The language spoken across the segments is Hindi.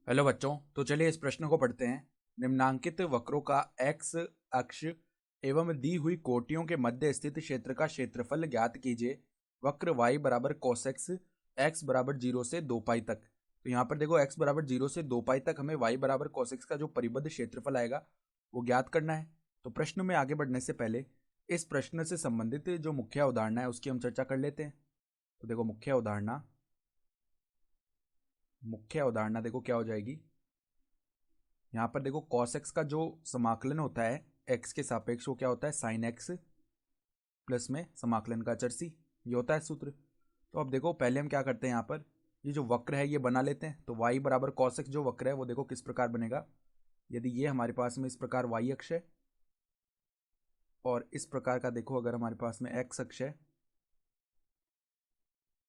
हेलो बच्चों, तो चलिए इस प्रश्न को पढ़ते हैं। निम्नांकित वक्रों का एक्स अक्ष एवं दी हुई कोटियों के मध्य स्थित क्षेत्र का क्षेत्रफल ज्ञात कीजिए। वक्र y बराबर cos x बराबर 0 से 2 पाई तक। तो यहाँ पर देखो x बराबर 0 से 2 पाई तक हमें y बराबर cos x का जो परिबद्ध क्षेत्रफल आएगा वो ज्ञात करना है। तो प्रश्न में आगे बढ़ने से पहले इस प्रश्न से संबंधित जो मुख्य अवधारणा है उसकी हम चर्चा कर लेते हैं। तो देखो मुख्य अवधारणा देखो क्या हो जाएगी। यहाँ पर देखो cos x का जो समाकलन होता है x के सापेक्ष वो क्या होता है sin x प्लस में समाकलन का अचर c, ये होता है सूत्र। तो अब देखो पहले हम क्या करते हैं, यहाँ पर ये जो वक्र है ये बना लेते हैं। तो y बराबर cos x जो वक्र है वो देखो किस प्रकार बनेगा। यदि ये हमारे पास में इस प्रकार y अक्ष है और इस प्रकार का देखो अगर हमारे पास में x अक्ष है,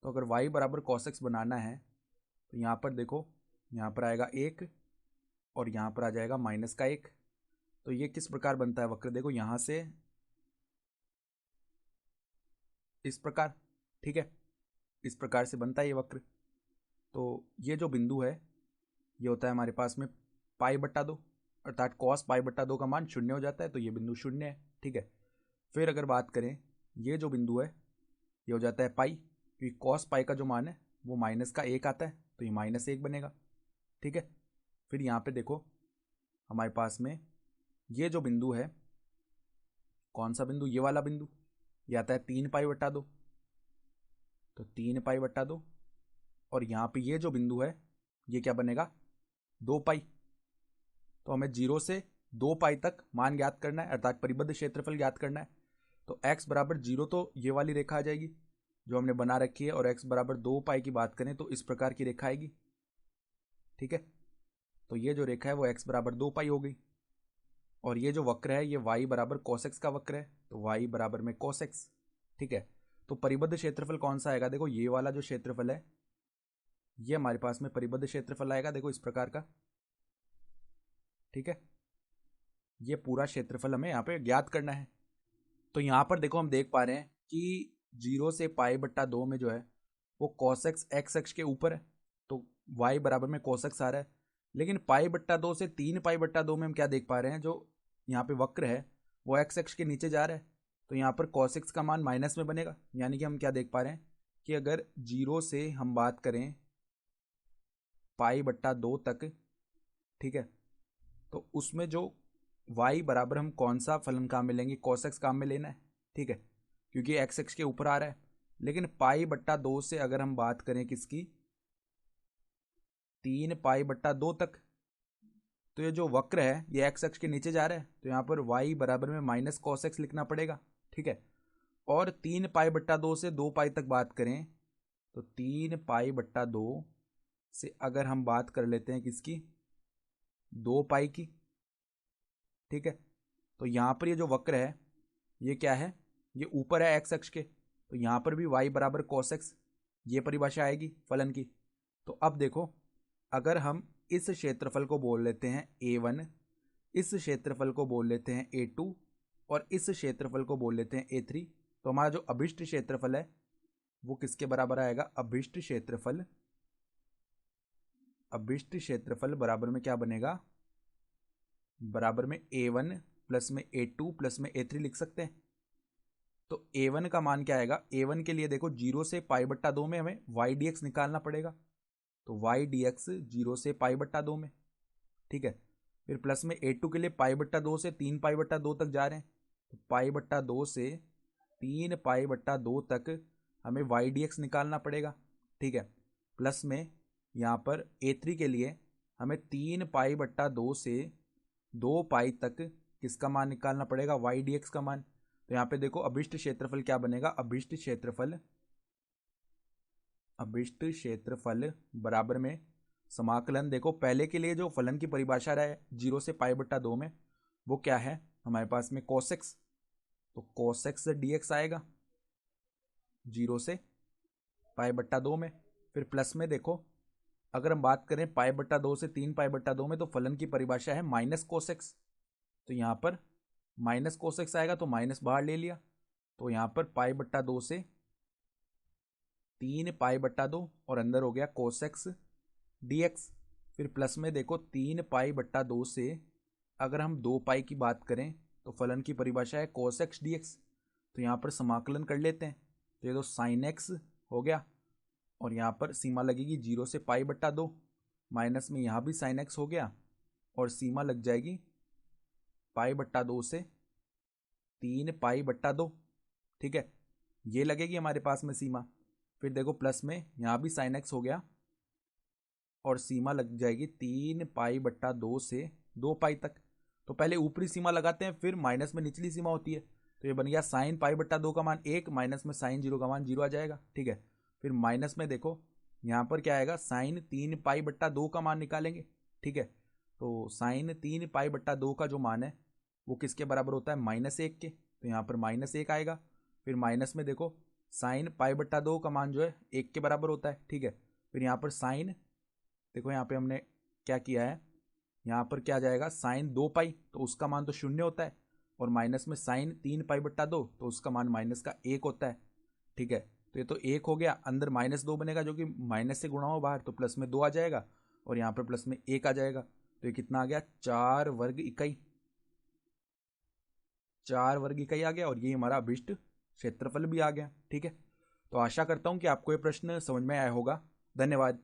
तो अगर y बराबर cos x बनाना है तो यहाँ पर देखो, यहाँ पर आएगा 1 और यहाँ पर आ जाएगा माइनस का 1। तो ये किस प्रकार बनता है वक्र, देखो यहाँ से इस प्रकार, ठीक है, इस प्रकार से बनता है ये वक्र। तो ये जो बिंदु है ये होता है हमारे पास में पाई बट्टा 2, अर्थात कॉस पाई बट्टा 2 का मान 0 हो जाता है, तो ये बिंदु 0 है, ठीक है। फिर अगर बात करें ये जो बिंदु है ये हो जाता है पाई, क्योंकि कॉस पाई का जो मान है वो माइनस का 1 आता है, तो ये -1 बनेगा, ठीक है। फिर यहाँ पे देखो हमारे पास में ये जो बिंदु है, कौन सा बिंदु, ये वाला बिंदु, ये आता है 3 पाई बट्टा 2, तो 3 पाई बट्टा 2। और यहाँ पे ये जो बिंदु है ये क्या बनेगा 2 पाई। तो हमें 0 से 2 पाई तक मान ज्ञात करना है, अर्थात परिबद्ध क्षेत्रफल ज्ञात करना है। तो x बराबर 0 तो ये वाली रेखा आ जाएगी जो हमने बना रखी है, और x बराबर 2 पाई की बात करें तो इस प्रकार की रेखा आएगी, ठीक है। तो ये जो रेखा है वो x बराबर 2 पाई हो गई। और ये जो वक्र है ये y बराबर cos x का वक्र है, तो y बराबर में cos x, ठीक है। तो परिबद्ध क्षेत्रफल कौन सा आएगा, देखो ये वाला जो क्षेत्रफल है ये हमारे पास में परिबद्ध क्षेत्रफल आएगा, देखो इस प्रकार का, ठीक है। ये पूरा क्षेत्रफल हमें यहाँ पे ज्ञात करना है। तो यहाँ पर देखो हम देख पा रहे हैं कि 0 से पाई बट्टा 2 में जो है वो cos x x अक्ष के ऊपर है, तो y बराबर में cos x आ रहा है। लेकिन पाई बट्टा 2 से 3 पाई बट्टा 2 में हम क्या देख पा रहे हैं, जो यहाँ पे वक्र है वो x अक्ष के नीचे जा रहा है, तो यहाँ पर cos x का मान माइनस में बनेगा। यानी कि हम क्या देख पा रहे हैं कि अगर 0 से हम बात करें पाई बट्टा 2 तक, ठीक है, तो उसमें जो y बराबर हम कौन सा फलन काम में लेंगे, cos x काम में लेना है, ठीक है, क्योंकि x अक्ष के ऊपर आ रहा है। लेकिन पाई बट्टा 2 से अगर हम बात करें किसकी, 3 पाई बट्टा 2 तक, तो ये जो वक्र है ये x अक्ष के नीचे जा रहा है, तो यहाँ पर y बराबर में माइनस cos x लिखना पड़ेगा, ठीक है। और 3 पाई बट्टा 2 से 2 पाई तक बात करें तो 3 पाई बट्टा 2 से अगर हम बात कर लेते हैं किसकी, 2 पाई की, ठीक है। तो यहाँ पर ये जो वक्र है ये क्या है, ये ऊपर है x अक्ष के, तो यहाँ पर भी y बराबर cos x, ये परिभाषा आएगी फलन की। तो अब देखो अगर हम इस क्षेत्रफल को बोल लेते हैं a1, इस क्षेत्रफल को बोल लेते हैं a2 और इस क्षेत्रफल को बोल लेते हैं a3, तो हमारा जो अभिष्ट क्षेत्रफल है वो किसके बराबर आएगा, अभिष्ट क्षेत्रफल बराबर में क्या बनेगा, बराबर में a1 प्लस में a2 प्लस में a3 लिख सकते हैं। तो a1 का मान क्या आएगा, a1 के लिए देखो 0 से पाई बट्टा 2 में हमें y dx निकालना पड़ेगा, तो y dx 0 से पाई बट्टा 2 में, ठीक है। फिर प्लस में a2 के लिए पाई बट्टा 2 से 3 पाई बट्टा 2 तक जा रहे हैं, तो पाई बट्टा 2 से 3 पाई बट्टा 2 तक हमें y dx निकालना पड़ेगा, ठीक है। प्लस में यहाँ पर a3 के लिए हमें 3 पाई बट्टा 2 से 2 पाई तक किसका मान निकालना पड़ेगा, y dx का मान। तो यहाँ पे देखो अभिष्ट क्षेत्रफल क्या बनेगा, अभिष्ट क्षेत्रफल बराबर में समाकलन, देखो पहले के लिए जो फलन की परिभाषा रहा है 0 से पाई बट्टा 2 में वो क्या है हमारे पास में cos x, तो cos x dx आएगा 0 से पाई बट्टा 2 में। फिर प्लस में देखो अगर हम बात करें पाई बट्टा 2 से 3 पाई बट्टा 2 में, तो फलन की परिभाषा है माइनस cos x, तो यहाँ पर माइनस cos x आएगा तो माइनस बाहर ले लिया, तो यहाँ पर पाई बट्टा 2 से 3 पाई बट्टा 2 और अंदर हो गया cos x dx। फिर प्लस में देखो 3 पाई/2 से अगर हम 2 पाई की बात करें तो फलन की परिभाषा है cos x dx। तो यहाँ पर समाकलन कर लेते हैं। तो ये तो sin x हो गया और यहाँ पर सीमा लगेगी 0 से पाई/2, माइनस में यहाँ भी sin x हो गया और सीमा लग जाएगी पाई/2 से 3 पाई/2। ठीक है, ये लगेगी हमारे पास में सीमा। फिर देखो प्लस में यहाँ भी sin x हो गया और सीमा लग जाएगी 3 पाई/2 से 2 पाई तक। तो पहले ऊपरी सीमा लगाते हैं, फिर माइनस में निचली सीमा होती है। तो ये बन गया sin पाई/2 का मान 1, माइनस में sin 0 का मान 0 आ जाएगा। ठीक है, फिर माइनस में देखो यहाँ पर क्या आएगा, sin 3 पाई/2 का मान निकालेंगे। ठीक है, तो sin 3 पाई/2 का जो मान है वो किसके बराबर होता है, -1 के। तो यहाँ पर -1 आएगा। फिर माइनस में देखो sin पाई/2 का मान जो है 1 के बराबर होता है। ठीक है, फिर यहाँ पर sin, देखो यहाँ पे हमने क्या किया है, यहाँ पर क्या जाएगा sin 2 पाई, तो उसका मान तो 0 होता है, और माइनस में sin 3 पाई/2 तो उसका मान -1 होता है। ठीक है, तो ये तो 1 हो गया, अंदर -2 बनेगा जो कि माइनस से गुणा हो बाहर, तो प्लस में 2 आ जाएगा और यहाँ पर प्लस में 1 आ जाएगा। तो ये कितना आ गया, 4 वर्ग इकाई, 4 वर्ग इकाई आ गया और ये हमारा अभिष्ट क्षेत्रफल भी आ गया। ठीक है, तो आशा करता हूँ कि आपको ये प्रश्न समझ में आया होगा। धन्यवाद।